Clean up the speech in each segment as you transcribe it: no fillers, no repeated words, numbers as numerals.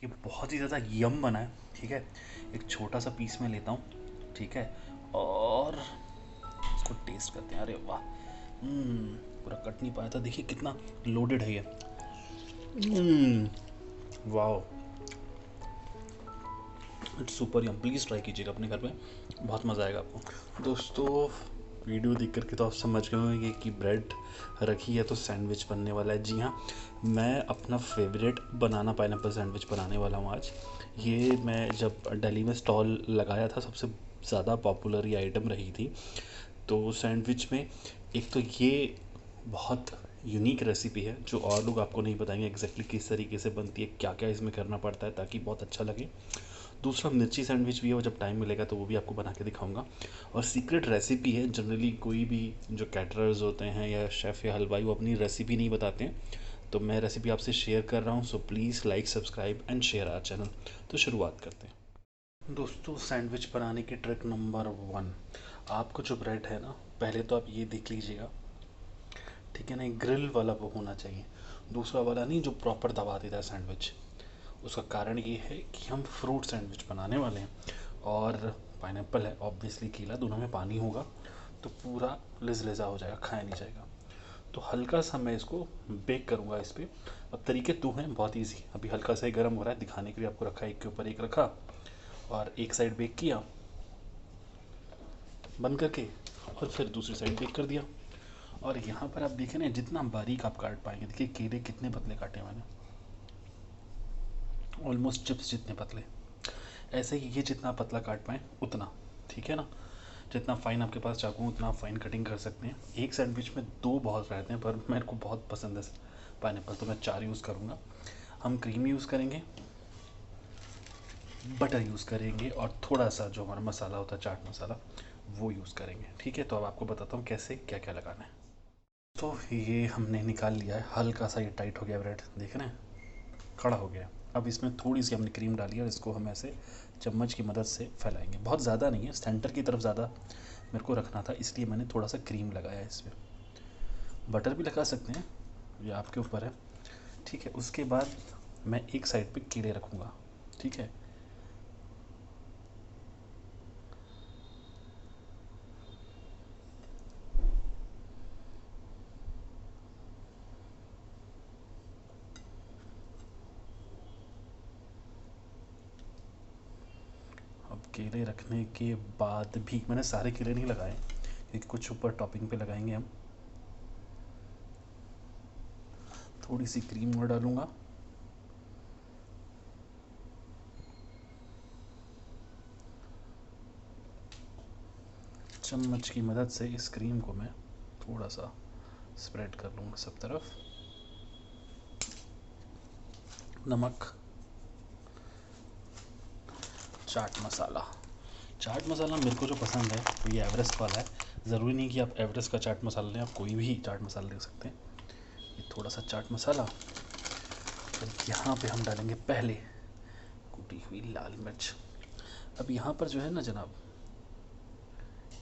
ये बहुत ही ज़्यादा यम बना है। ठीक है, एक छोटा सा पीस में लेता हूँ। ठीक है, और इसको टेस्ट करते हैं। अरे वाह, पूरा कट नहीं पाया था। देखिए कितना लोडेड है ये। वाह, it's super yum. Please try कीजिएगा अपने घर पे, बहुत मज़ा आएगा आपको। दोस्तों, वीडियो देख करके तो आप समझ गए होंगे कि ब्रेड रखी है तो सैंडविच बनने वाला है। जी हाँ, मैं अपना फेवरेट बनाना पाइनएप्पल सैंडविच बनाने वाला हूँ आज। ये मैं जब दिल्ली में स्टॉल लगाया था, सबसे ज़्यादा पॉपुलर ये आइटम रही थी। तो सैंडविच में एक तो ये बहुत यूनिक रेसिपी है जो और लोग आपको नहीं बताएंगे एग्जैक्टली किस तरीके से बनती है, क्या क्या इसमें करना पड़ता है ताकि बहुत अच्छा लगे। दूसरा मिर्ची सैंडविच भी है, वो जब टाइम मिलेगा तो वो भी आपको बना के दिखाऊंगा। और सीक्रेट रेसिपी है। जनरली कोई भी जो कैटरर्स होते हैं या शेफ़ या हलवाई, वो अपनी रेसिपी नहीं बताते हैं। तो मैं रेसिपी आपसे शेयर कर रहा हूँ। So please like, subscribe and share our channel. तो शुरुआत करते हैं। दोस्तों, सैंडविच बनाने की ट्रिक नंबर 1, आपको जो ब्रेड है ना, पहले तो आप ये देख लीजिएगा। ठीक है ना, एक ग्रिल वाला वो होना चाहिए, दूसरा वाला नहीं जो प्रॉपर दबा देता है सैंडविच। उसका कारण ये है कि हम फ्रूट सैंडविच बनाने वाले हैं और पाइनएप्पल है, ऑब्वियसली कीला, दोनों में पानी होगा तो पूरा लिज़ हो जाएगा, खाया नहीं जाएगा। तो हल्का सा मैं इसको बेक करूँगा इस पर। अब तरीके दो हैं, बहुत ईजी। अभी हल्का सा ही गर्म हो रहा है, दिखाने के लिए आपको रखा है, एक के ऊपर एक रखा और एक साइड बेक किया बंद करके, और फिर दूसरी साइड बेक कर दिया। और यहाँ पर आप देखें ना, जितना बारीक आप काट पाएंगे, देखिए केले कितने पतले काटे मैंने, ऑलमोस्ट चिप्स जितने पतले। ऐसे ही ये जितना पतला काट पाएँ उतना। ठीक है ना, जितना फ़ाइन आपके पास चाकू उतना आप फ़ाइन कटिंग कर सकते हैं। एक सैंडविच में दो बहुत रहते हैं, पर मेरे को बहुत पसंद है पाइनएप्पल, तो मैं 4 यूज़ करूँगा। हम क्रीम यूज़ करेंगे, बटर यूज़ करेंगे और थोड़ा सा जो हमारा मसाला होता है, चाट मसाला, वो यूज़ करेंगे। ठीक है, तो अब आपको बताता हूँ कैसे क्या क्या लगाना है। तो ये हमने निकाल लिया है, हल्का सा ये टाइट हो गया ब्रेड, देख रहे हैं, खड़ा हो गया। अब इसमें थोड़ी सी हमने क्रीम डाली है और इसको हम ऐसे चम्मच की मदद से फैलाएंगे। बहुत ज़्यादा नहीं है, सेंटर की तरफ ज़्यादा मेरे को रखना था, इसलिए मैंने थोड़ा सा क्रीम लगाया है इस पर। बटर भी लगा सकते हैं, ये आपके ऊपर है। ठीक है, उसके बाद मैं एक साइड पे कीड़े रखूँगा। ठीक है, अब केले रखने के बाद भी मैंने सारे केले नहीं लगाए, क्योंकि कुछ ऊपर टॉपिंग पे लगाएंगे हम। थोड़ी सी क्रीम और डालूँगा, चम्मच की मदद से इस क्रीम को मैं थोड़ा सा स्प्रेड कर लूँगा सब तरफ। नमक, चाट मसाला। चाट मसाला मेरे को जो पसंद है वो ये एवरेस्ट वाला है। ज़रूरी नहीं कि आप एवरेस्ट का चाट मसाला लें, आप कोई भी चाट मसाला ले सकते हैं। ये थोड़ा सा चाट मसाला, फिर यहाँ पे हम डालेंगे पहले कुटी हुई लाल मिर्च। अब यहाँ पर जो है ना जनाब,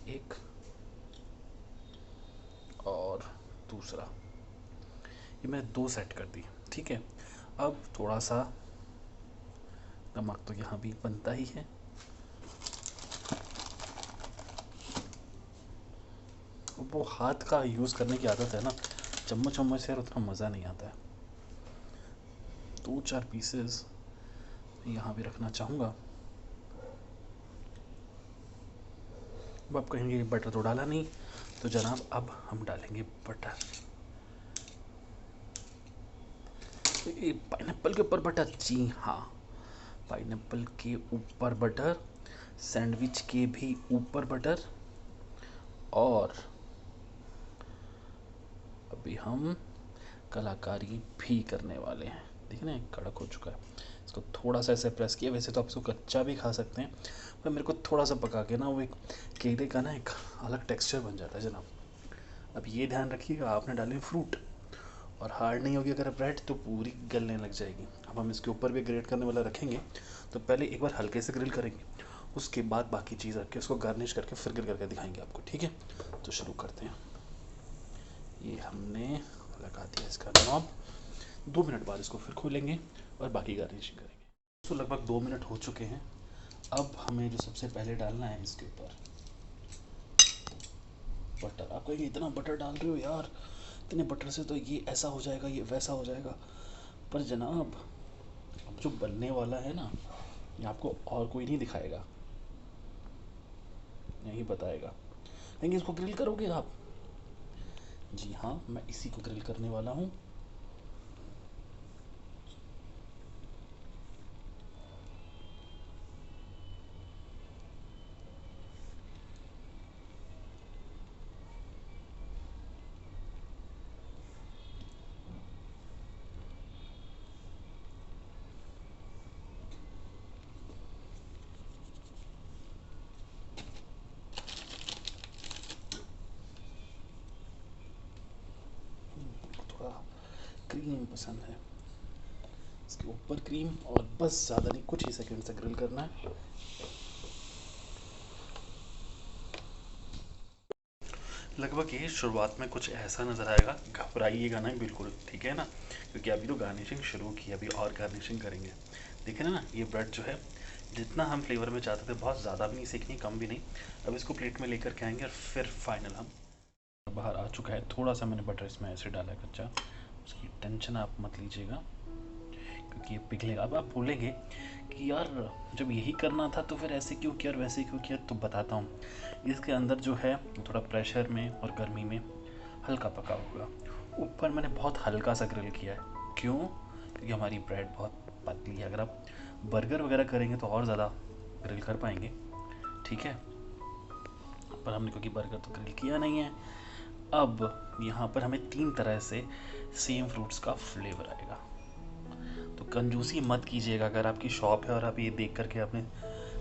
एक और दूसरा, ये मैं 2 सेट कर दी। ठीक है, अब थोड़ा सा नमक तो यहाँ भी बनता ही है। वो हाथ का यूज़ करने की आदत है ना, चम्मच चम्मच से यार उतना मज़ा नहीं आता है। 2-4 पीसेस यहाँ भी रखना चाहूँगा। अब आप कहेंगे बटर तो डाला नहीं, तो जनाब अब हम डालेंगे बटर। ये पाइनएप्पल के ऊपर बटर, जी हाँ, पाइनएप्पल के ऊपर बटर, सैंडविच के भी ऊपर बटर। और अभी हम कलाकारी भी करने वाले हैं। देखिए ना, कड़क हो चुका है। इसको थोड़ा सा ऐसे प्रेस किया, वैसे तो आप इसको कच्चा भी खा सकते हैं, पर मेरे को थोड़ा सा पका के ना वो एक केले का ना एक अलग टेक्सचर बन जाता है जनाब। अब ये ध्यान रखिएगा, आपने डाले फ्रूट और हार्ड नहीं होगी अगर ब्रेड तो पूरी गलने लग जाएगी। अब हम इसके ऊपर भी ग्रेट करने वाला रखेंगे, तो पहले एक बार हल्के से ग्रिल करेंगे, उसके बाद बाकी चीज़ रख के उसको गार्निश करके फिर ग्रिल करके दिखाएंगे आपको। ठीक है, तो शुरू करते हैं। ये हमने लगा दिया इसका नॉब, 2 मिनट बाद इसको फिर खोलेंगे और बाकी गार्निशिंग करेंगे। तो लगभग 2 मिनट हो चुके हैं। अब हमें जो सबसे पहले डालना है इसके ऊपर बटर। आप कहेंगे इतना बटर डाल रहे हो यार, इतने बटर से तो ये ऐसा हो जाएगा, ये वैसा हो जाएगा। पर जनाब, अब जो बनने वाला है ना, ये आपको और कोई नहीं दिखाएगा, नहीं बताएगा। कहेंगे इसको ग्रिल करोगे आप? जी हाँ, मैं इसी को ग्रिल करने वाला हूँ। थोड़ा क्रीम पसंद है, इसके ऊपर क्रीम, और बस ज़्यादा नहीं, कुछ ही सेकंड से ग्रिल करना है। लगभग ये शुरुआत में कुछ ऐसा नज़र आएगा, घबराइएगा ना बिल्कुल, ठीक है ना, क्योंकि अभी तो गार्निशिंग शुरू की, अभी और गार्निशिंग करेंगे। देखें ना, ये ब्रेड जो है जितना हम फ्लेवर में चाहते थे, बहुत ज़्यादा भी नहीं सेकनी, कम भी नहीं। अब इसको प्लेट में लेकर के आएंगे और फिर फाइनल हम बाहर आ चुका है। थोड़ा सा मैंने बटर इसमें ऐसे डाला है कच्चा, उसकी टेंशन आप मत लीजिएगा, क्योंकि ये पिघलेगा। अब आप बोलेंगे कि यार जब यही करना था तो फिर ऐसे क्यों किया और वैसे क्यों किया, तो बताता हूँ। इसके अंदर जो है थोड़ा प्रेशर में और गर्मी में हल्का पका हुआ, ऊपर मैंने बहुत हल्का सा ग्रिल किया है। क्यों? क्योंकि हमारी ब्रेड बहुत पतली है। अगर आप बर्गर वगैरह करेंगे तो और ज़्यादा ग्रिल कर पाएंगे, ठीक है, पर हमने क्योंकि बर्गर तो ग्रिल किया नहीं है। अब यहाँ पर हमें 3 तरह से सेम फ्रूट्स का फ्लेवर आएगा, तो कंजूसी मत कीजिएगा। अगर आपकी शॉप है और आप ये देख करके अपने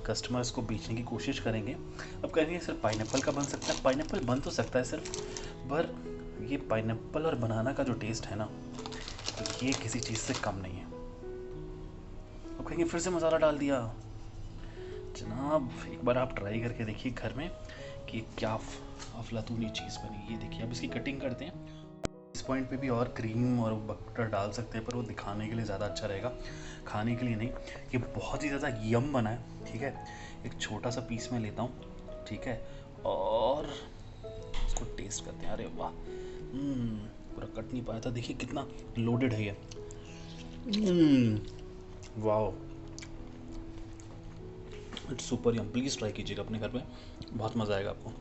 कस्टमर्स को बेचने की कोशिश करेंगे, अब कहेंगे सिर्फ पाइनएप्पल का बन सकता है। पाइनएप्पल बन तो सकता है सिर्फ, पर ये पाइनएप्पल और बनाना का जो टेस्ट है ना, तो ये किसी चीज़ से कम नहीं है। अब कहेंगे फिर से मसाला डाल दिया। जनाब, एक बार आप ट्राई करके देखिए घर में कि क्या अफलातूनी चीज़ बनी। ये देखिए, अब इसकी कटिंग करते हैं। इस पॉइंट पे भी और क्रीम और बटर डाल सकते हैं, पर वो दिखाने के लिए ज़्यादा अच्छा रहेगा, खाने के लिए नहीं। ये बहुत ही ज़्यादा यम बना है, ठीक है। एक छोटा सा पीस मैं लेता हूँ, ठीक है, और इसको टेस्ट करते हैं। अरे वाह, पूरा कट नहीं पाया था, देखिए कितना लोडेड है ये। वाह, it's super yum. Please try कीजिएगा अपने घर पे, बहुत मज़ा आएगा आपको।